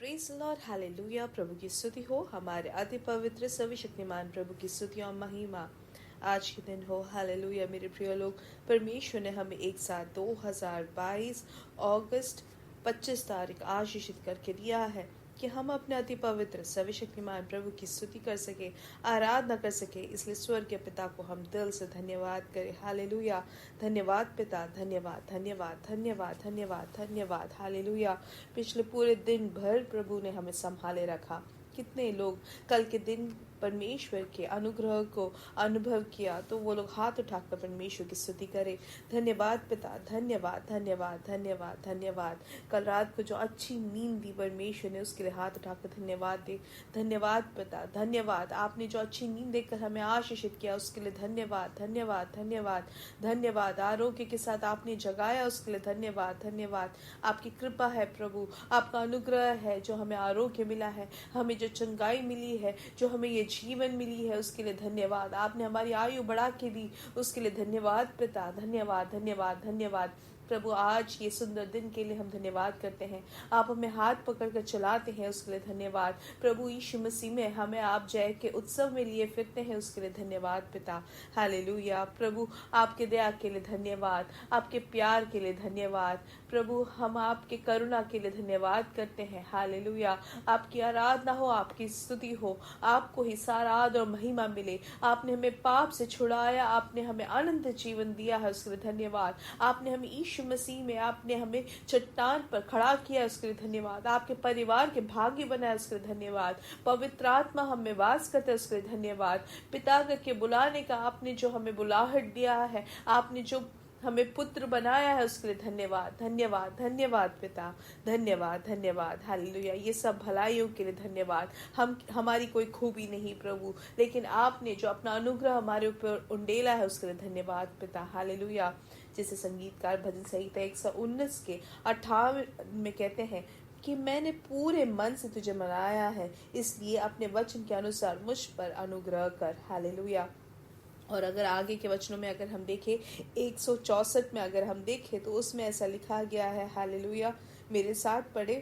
Praise the lord, hallelujah. प्रभु की स्तुति हो, हमारे अति पवित्र सर्वशक्तिमान प्रभु की स्तुति और महिमा आज के दिन हो। हालेलुया मेरे प्रिय लोग, परमेश्वर ने हमें एक साथ 2022 अगस्त 25 तारीख आशीषित करके दिया है कि हम अपने अति पवित्र सर्वशक्तिमान प्रभु की स्तुति कर सके, आराधना कर सके। इसलिए स्वर्ग के पिता को हम दिल से धन्यवाद करें। हालेलुया। धन्यवाद पिता, धन्यवाद धन्यवाद धन्यवाद धन्यवाद धन्यवाद। हालेलुया। पिछले पूरे दिन भर प्रभु ने हमें संभाले रखा। कितने लोग कल के दिन परमेश्वर के अनुग्रह को अनुभव किया, तो वो लोग हाथ उठाकर परमेश्वर की स्तुति करें। धन्यवाद पिता, धन्यवाद धन्यवाद धन्यवाद धन्यवाद। कल रात को जो अच्छी नींद दी परमेश्वर ने, उसके लिए हाथ उठाकर धन्यवाद दे। धन्यवाद पिता, धन्यवाद। आपने जो अच्छी नींद देकर हमें आशीषित किया, उसके लिए धन्यवाद धन्यवाद धन्यवाद धन्यवाद। आरोग्य के साथ आपने जगाया, उसके लिए धन्यवाद धन्यवाद। आपकी कृपा है प्रभु, आपका अनुग्रह है जो हमें आरोग्य मिला है, हमें जो चंगाई मिली है, जो हमें ये जीवन मिली है, उसके लिए धन्यवाद। आपने हमारी आयु बढ़ा के दी, उसके लिए धन्यवाद पिता, धन्यवाद धन्यवाद धन्यवाद। प्रभु आज ये सुंदर दिन के लिए हम धन्यवाद करते हैं। आप हमें हाथ पकड़कर चलाते हैं, उसके लिए धन्यवाद। प्रभु यीशु मसीह में हमें आप जय के उत्सव में लिए फिरते हैं, उसके लिए धन्यवाद पिता। हालेलुया। प्रभु आपके दया के लिए धन्यवाद, आपके प्यार के लिए धन्यवाद। प्रभु हम आपके करुणा के लिए धन्यवाद करते हैं। हालेलुया। आपकी आराधना हो, आपकी स्तुति हो, आपको ही सारा आदर और महिमा मिले। आपने हमें पाप से छुड़ाया, आपने हमें अनंत जीवन दिया है, उसके लिए धन्यवाद। आपने हमें यीशु मसीह में, आपने हमें चट्टान पर खड़ा किया, उसके लिए धन्यवाद। आपके परिवार के भाग्य बनाया, उसके लिए धन्यवाद। पवित्र आत्मा हम में वास करते, उसके लिए धन्यवाद। पिता करके बुलाने का आपने जो हमें बुलाहट दिया है, आपने जो हमें पुत्र बनाया है, उसके लिए धन्यवाद धन्यवाद धन्यवाद पिता, धन्यवाद धन्यवाद। हालेलुया। ये सब भलाइयों के लिए धन्यवाद। हमारी कोई खूबी नहीं प्रभु, लेकिन आपने जो अपना अनुग्रह हमारे ऊपर उंडेला है, उसके लिए धन्यवाद पिता। हालेलुया। जैसे संगीतकार भजन संहिता 119 के 58 में कहते हैं कि मैंने पूरे मन से तुझे मनाया है, इसलिए अपने वचन के अनुसार मुझ पर अनुग्रह कर। हालेलुया। और अगर आगे के वचनों में अगर हम देखें, 164 में अगर हम देखें, तो उसमें ऐसा लिखा गया है। हालेलुया। मेरे साथ पढ़े।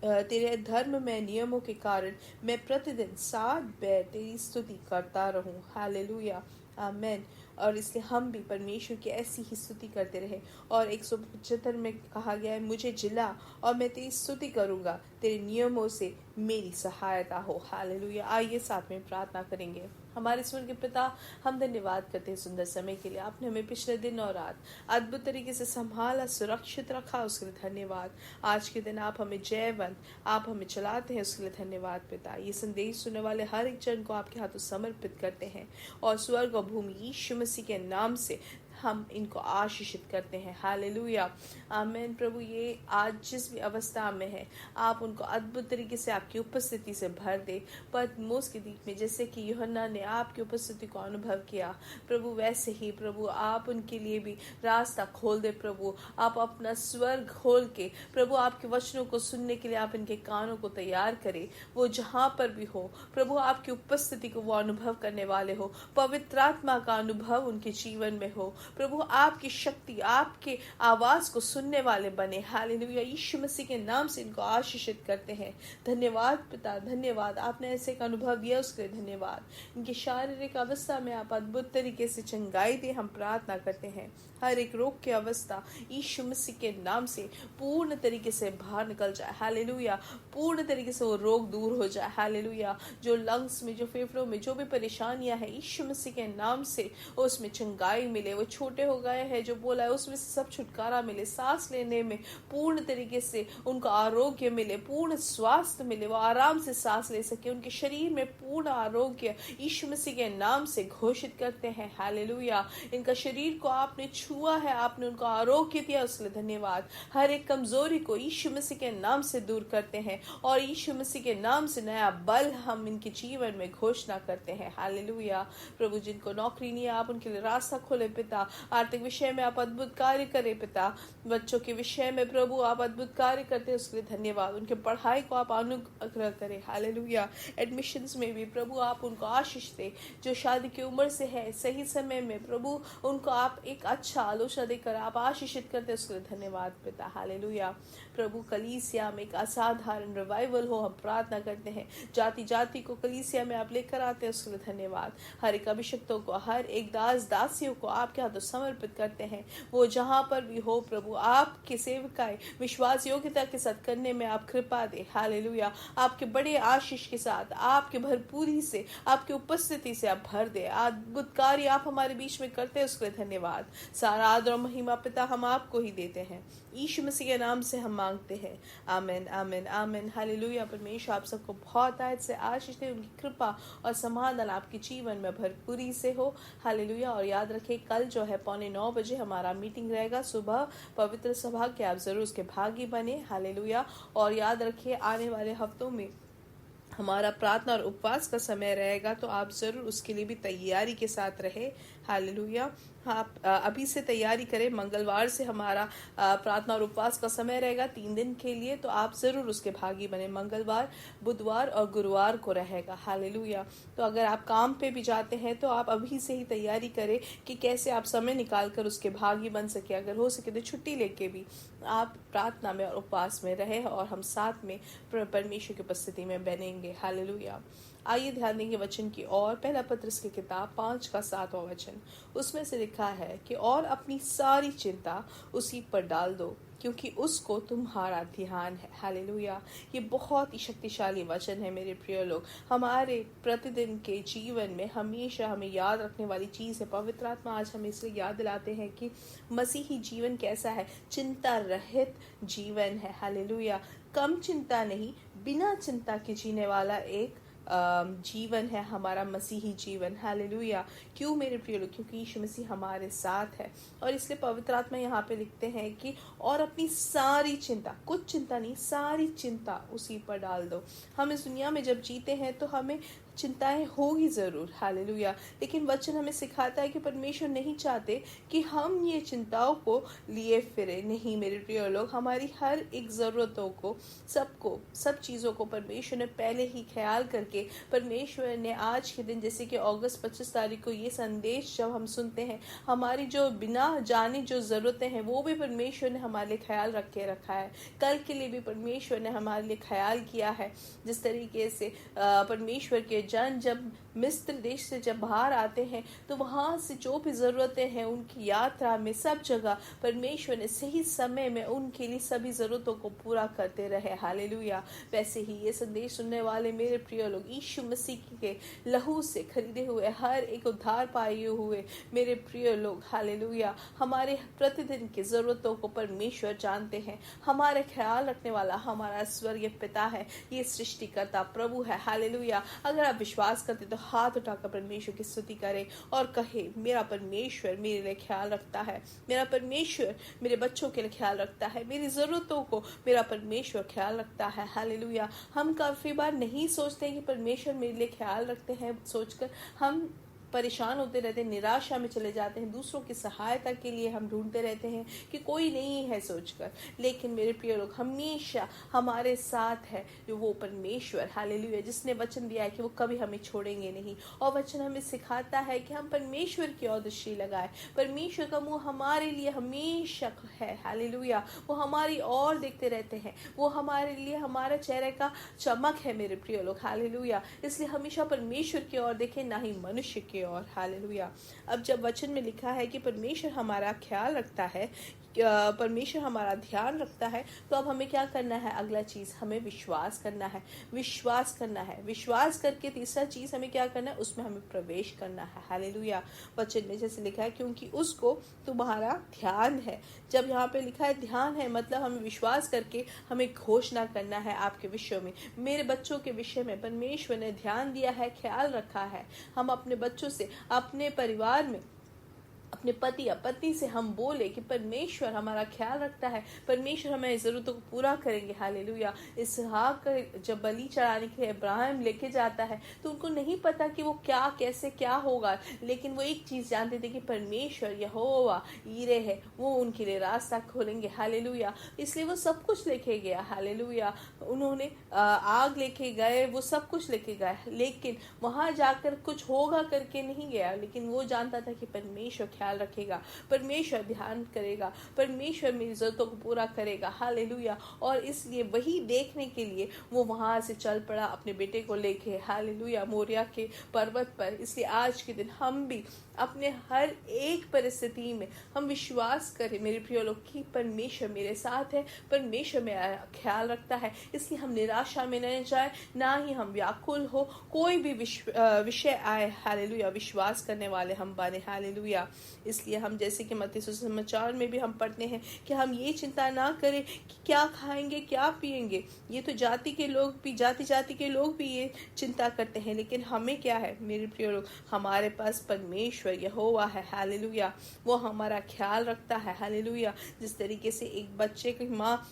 तेरे धर्म में नियमों के कारण मैं प्रतिदिन 7 बार तेरी स्तुति करता रहूं। हालेलुया। आमेन। और इसलिए हम भी परमेश्वर की ऐसी ही स्तुति करते रहे। और 175 में कहा गया है, मुझे जिला और मैं तेरी स्तुति करूंगा, तेरे नियमों से मेरी सहायता हो। हालेलुया। आइए साथ में प्रार्थना करेंगे। हमारे स्वर्ग के पिता, हम धन्यवाद करते हैं सुंदर समय के लिए। आपने हमें पिछले दिन और रात अद्भुत तरीके से संभाला, सुरक्षित रखा, उसके लिए धन्यवाद। आज के दिन आप हमें जयवंत, आप हमें चलाते हैं, उसके लिए धन्यवाद पिता। ये संदेश सुनने वाले हर एक जन को आपके हाथों समर्पित करते हैं, और स्वर्ग और भूमि यीशु मसीह के नाम से हम इनको आशीषित करते हैं। हालेलुया। आमीन। प्रभु ये आज जिस भी अवस्था में है, आप उनको अद्भुत तरीके से आपकी उपस्थिति से भर दे। पतमोस के द्वीप में जैसे कि यूहन्ना ने आपकी उपस्थिति को अनुभव किया, प्रभु वैसे ही प्रभु आप उनके लिए भी रास्ता खोल दे। प्रभु आप अपना स्वर्ग खोल के प्रभु आपके वचनों को सुनने के लिए आप इनके कानों को तैयार करें। वो जहाँ पर भी हो प्रभु आपकी उपस्थिति को वो अनुभव करने वाले हो, पवित्र आत्मा का अनुभव उनके जीवन में हो। प्रभु आपकी शक्ति, आपके आवाज को सुनने वाले बने। हालेलुया। यीशु मसीह के नाम से इनको आशीषित करते हैं। धन्यवाद पिता, धन्यवाद। आपने ऐसे एक अनुभव दिया, उसके लिए धन्यवाद। इनकी शारीरिक अवस्था में आप अद्भुत तरीके से चंगाई दे, हम प्रार्थना करते हैं। हर एक रोग की अवस्था यीशु मसीह के नाम से पूर्ण तरीके से बाहर निकल जाए। हालेलुया। पूर्ण तरीके से वो रोग दूर हो जाए। हालेलुया। जो लंग्स में, जो फेफड़ों में जो भी परेशानियां हैं, यीशु मसीह के नाम से उसमें चंगाई मिले। वो छोटे हो गए हैं जो बोला है, उसमें से सब छुटकारा मिले। सांस लेने में पूर्ण तरीके से उनको आरोग्य मिले, पूर्ण स्वास्थ्य मिले, वो आराम से सांस ले सके। उनके शरीर में पूर्ण आरोग्य यीशु मसीह के नाम से घोषित करते हैं। हालेलुया। इनका शरीर को आपने छुआ है, आपने उनको आरोग्य दिया, उसके लिए धन्यवाद। हर एक कमजोरी को यीशु मसीह के नाम से दूर करते हैं, और यीशु मसीह के नाम से नया बल हम इनके जीवन में घोषणा करते हैं। हालेलुया। प्रभु जिनको नौकरी नहीं है, आप उनके लिए रास्ता खोले पिता। आर्थिक विषय में आप अद्भुत कार्य करें पिता। बच्चों के विषय में प्रभु आप अद्भुत कार्य करते हैं, उसके लिए धन्यवाद। उनके पढ़ाई को आप अनुग्रह करें, हालेलुया। एडमिशन्स में भी प्रभु आप उनको आशीष दें। जो शादी की उम्र से है, सही समय में प्रभु उनको आप एक अच्छा आलोचना देकर आप आशीषित करते हैं, उसके लिए धन्यवाद पिता, हालेलुया। प्रभु कलीसिया में एक असाधारण रिवाइवल हो, हम प्रार्थना करते हैं। जाति जाति को कलीसिया में आप लेकर आते हैं, उसके लिए धन्यवाद। हर एक अभिषक्तों को, हर एक दास दासियों को आपके हाथों समर्पित करते हैं। वो जहां पर भी हो प्रभु, आपके सेवकाएं विश्वास योग्यता के साथ करने में आप कृपा दे, हालेलुया। आपके बड़े आशीष के साथ, आपके भरपूरी से, आपकी उपस्थिति से आप भर दे। अद्भुत कार्य आप हमारे बीच में करते हैं, उसके लिए धन्यवाद। सारा आदर और महिमा पिता हम आपको ही देते हैं। यीशु मसीह के नाम से हम मांगते हैं, आमीन आमीन आमीन, हालेलुया। परमेश्वर आप सबको बहुत आयत से आशीष दे, उनकी कृपा और समाधान आपके जीवन में भरपूरी से हो, हालेलुया। और याद रखें, कल जो है 8:45 बजे हमारा मीटिंग रहेगा सुबह पवित्र सभा के, आप जरूर उसके भागी बने, हालेलुया। और याद रखिए, आने वाले हफ्तों में हमारा प्रार्थना और उपवास का समय रहेगा, तो आप जरूर उसके लिए भी तैयारी के साथ रहे, हालेलुया। आप अभी से तैयारी करें। मंगलवार से हमारा प्रार्थना और उपवास का समय रहेगा 3 दिन के लिए, तो आप जरूर उसके भागी बने। मंगलवार, बुधवार और गुरुवार को रहेगा, हालेलुया। तो अगर आप काम पे भी जाते हैं तो आप अभी से ही तैयारी करें कि कैसे आप समय निकाल कर उसके भागी बन सके। अगर हो सके तो छुट्टी लेके भी आप प्रार्थना में और उपवास में रहे और हम साथ में परमेश्वर की उपस्थिति में बनेंगे, हालेलुया। आइए ध्यान देंगे वचन की ओर। पहला पत्रस की किताब 5:7 वचन, उसमें से लिखा है कि और अपनी सारी चिंता उसी पर डाल दो, क्योंकि उसको तुम्हारा ध्यान है, हालेलुया। ये बहुत ही शक्तिशाली वचन है मेरे प्रिय लोग। हमारे प्रतिदिन के जीवन में हमेशा हमें याद रखने वाली चीज है। पवित्र आत्मा आज हमें इसलिए याद दिलाते हैं कि मसीही जीवन कैसा है, चिंता रहित जीवन है, हालेलुया। कम चिंता नहीं, बिना चिंता के जीने वाला एक जीवन है हमारा मसीही जीवन, हालेलुया। क्यों मेरे प्रिय लोग? क्योंकि यीशु मसीह हमारे साथ है। और इसलिए पवित्र आत्मा यहाँ पे लिखते हैं कि और अपनी सारी चिंता, कुछ चिंता नहीं, सारी चिंता उसी पर डाल दो। हम इस दुनिया में जब जीते हैं तो हमें चिंताएं होगी जरूर, हालेलुया। लेकिन वचन हमें सिखाता है कि परमेश्वर नहीं चाहते कि हम ये चिंताओं को लिए फिरे। नहीं मेरे प्रिय लोग, हमारी हर एक जरूरतों को, सब चीजों को परमेश्वर ने पहले ही ख्याल करके, परमेश्वर ने आज के दिन जैसे कि अगस्त 25 तारीख को ये संदेश जब हम सुनते हैं, हमारी जो बिना जाने जो जरूरतें हैं वो भी परमेश्वर ने हमारे लिए ख्याल रख के रखा है। कल के लिए भी परमेश्वर ने हमारे लिए ख्याल किया है। जिस तरीके से परमेश्वर के जन जब मिस्र देश से जब बाहर आते हैं तो वहां से जो भी जरूरतें हैं उनकी यात्रा में सब जगह परमेश्वर ने सही समय में उनके लिए सभी जरूरतों को पूरा करते रहे, हालेलुया। वैसे ही ये संदेश सुनने वाले मेरे प्रिय लोग, यीशु मसीह के लहू से खरीदे हुए, हर एक उद्धार पाए हुए मेरे प्रिय लोग, हालेलुया, हमारे प्रतिदिन की जरूरतों को परमेश्वर जानते हैं। हमारे ख्याल रखने वाला हमारा स्वर्गीय पिता है, ये सृष्टिकर्ता प्रभु है, हालेलुया। अगर आप विश्वास करते तो हाथ उठाकर परमेश्वर की स्तुति करें और कहे, मेरा परमेश्वर मेरे लिए ख्याल रखता है, मेरा परमेश्वर मेरे बच्चों के लिए ख्याल रखता है, मेरी जरूरतों को मेरा परमेश्वर ख्याल रखता है, हालेलुया। हम काफी बार नहीं सोचते कि परमेश्वर मेरे लिए ख्याल रखते हैं, सोचकर हम परेशान होते रहते हैं, निराशा में चले जाते हैं, दूसरों की सहायता के लिए हम ढूंढते रहते हैं कि कोई नहीं है सोचकर। लेकिन मेरे प्रिय लोग, हमेशा हमारे साथ है जो वो परमेश्वर, हालेलुया, जिसने वचन दिया है कि वो कभी हमें छोड़ेंगे नहीं। और वचन हमें सिखाता है कि हम परमेश्वर की ओर दृष्टि लगाए। परमेश्वर का मुंह हमारे लिए हमेशा है, हालेलुया। वो हमारी ओर देखते रहते हैं, वो हमारे लिए हमारे चेहरे का चमक है मेरे प्रिय लोग, हालेलुया। इसलिए हमेशा परमेश्वर की ओर देखें, ना ही मनुष्य की और, हालेलुया। अब जब वचन में लिखा है कि परमेश्वर हमारा ख्याल रखता है, परमेश्वर हमारा ध्यान रखता है, तो अब हमें क्या करना है? अगला चीज हमें विश्वास करना है, विश्वास करना है। विश्वास करके तीसरा चीज हमें क्या करना है? उसमें हमें प्रवेश करना है, हालेलुया। वचन में जैसे लिखा है, क्योंकि उसको तुम्हारा ध्यान है। जब यहाँ पे लिखा है ध्यान है, मतलब हमें विश्वास करके हमें घोषणा करना है आपके विषय में, मेरे बच्चों के विषय में परमेश्वर ने ध्यान दिया है, ख्याल रखा है। हम अपने बच्चों से, अपने परिवार में अपने पति या पत्नी से हम बोले कि परमेश्वर हमारा ख्याल रखता है, परमेश्वर हमारी ज़रूरतों को पूरा करेंगे। हालेलुया। इसहाक जब बलि चढ़ाने के लिए इब्राहिम लेके जाता है तो उनको नहीं पता कि वो क्या कैसे क्या होगा, लेकिन वो एक चीज़ जानते थे कि परमेश्वर यहोवा ईरे है, वो उनके लिए रास्ता खोलेंगे। हालेलुया। इसलिए वो सब कुछ लेके गया। हालेलुया। उन्होंने आग लेके गए, वो सब कुछ लेके गए, लेकिन वहां जाकर कुछ होगा करके नहीं गया, लेकिन वो जानता था कि परमेश्वर ख्याल रखेगा, परमेश्वर ध्यान करेगा, परमेश्वर मेरी जरूरतों को पूरा करेगा। हालेलुया। और इसलिए वही देखने के लिए वो वहां से चल पड़ा अपने बेटे को लेके। हालेलुया। मोरिया के पर्वत पर। इसलिए आज के दिन हम भी अपने हर एक परिस्थिति में हम विश्वास करें मेरे प्रिय लोग कि परमेश्वर मेरे साथ है, परमेश्वर मेरा ख्याल रखता है। इसलिए हम निराशा में न जाए, ना ही हम व्याकुल हो, कोई भी विषय आए। हालेलुया। विश्वास करने वाले हम बने। हालेलुया। इसलिए हम जैसे कि मत्ती सुसमाचार में भी हम पढ़ते हैं कि हम ये चिंता ना करें कि क्या खाएंगे क्या पिएंगे। ये तो जाति के लोग भी, जाति के लोग भी ये चिंता करते हैं, लेकिन हमें क्या है मेरे प्रिय लोग, हमारे पास परमेश्वर यहोवा है। हालेलुया। वो हमारा ख्याल रखता है। हालेलुया। जिस तरीके से एक बच्चे की माँ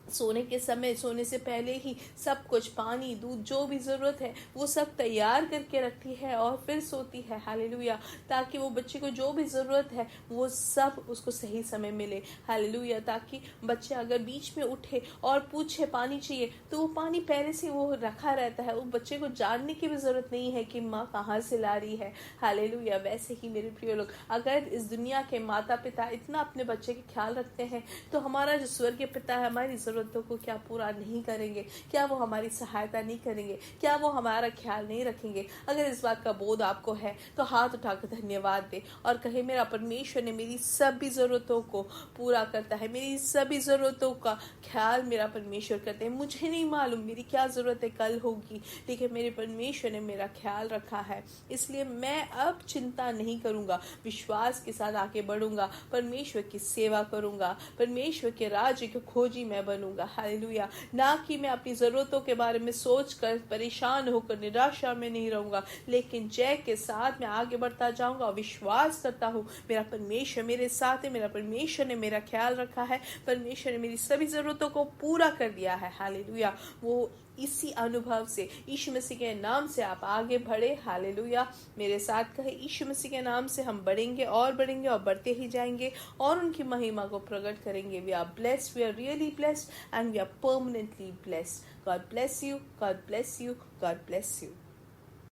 सोने के समय, सोने से पहले ही सब कुछ, पानी दूध जो भी जरूरत है वो सब तैयार करके रखती है और फिर सोती है। हालेलुया। ताकि वो बच्चे को जो भी जरूरत है वो सब उसको सही समय मिले। हालेलुया। ताकि बच्चे अगर बीच में उठे और पूछे पानी चाहिए तो वो पानी पहले से वो रखा रहता है, वो बच्चे को जानने की भी जरूरत नहीं है कि माँ कहाँ से ला रही है। हालेलुया। वैसे ही मेरे प्रिय लोग, अगर इस दुनिया के माता पिता इतना अपने बच्चे के ख्याल रखते हैं तो हमारा जो स्वर्गीय पिता है हमारी जरूरतों को क्या पूरा नहीं करेंगे? क्या वो हमारी सहायता नहीं करेंगे? क्या वो हमारा ख्याल नहीं रखेंगे? अगर इस बात का बोध आपको है तो हाथ उठाकर धन्यवाद दे और कहे मेरा परमेश्वर ने मेरी सभी जरूरतों को पूरा करता है, मेरी सभी जरूरतों का ख्याल मेरा परमेश्वर करते हैं। मुझे नहीं मालूम मेरी क्या जरूरत है कल होगी, लेकिन मेरे परमेश्वर ने मेरा ख्याल रखा है। इसलिए मैं अब चिंता नहीं करूंगा, विश्वास के साथ आगे बढ़ूंगा, परमेश्वर की सेवा करूंगा, परमेश्वर के राज्य की खोजी मैं बनूंगा। हालेलुया। ना कि मैं अपनी जरूरतों के बारे में सोचकर परेशान होकर निराशा में नहीं रहूंगा, लेकिन जय के साथ मैं आगे बढ़ता जाऊंगा। विश्वास करता हूँ मेरा परमेश्वर मेरे साथ है, मेरा परमेश्वर ने मेरा ख्याल रखा है, परमेश्वर ने मेरी सभी जरूरतों को पूरा कर दिया है। हालेलुया। वो इसी अनुभव से यीशु मसीह के नाम से आप आगे बढ़े। हालेलुया। मेरे साथ कहे यीशु मसीह के नाम से हम बढ़ेंगे और बढ़ते ही जाएंगे और उनकी महिमा को प्रकट करेंगे। We are blessed, we are really blessed and we are permanently blessed. God bless you, God bless you, God bless you.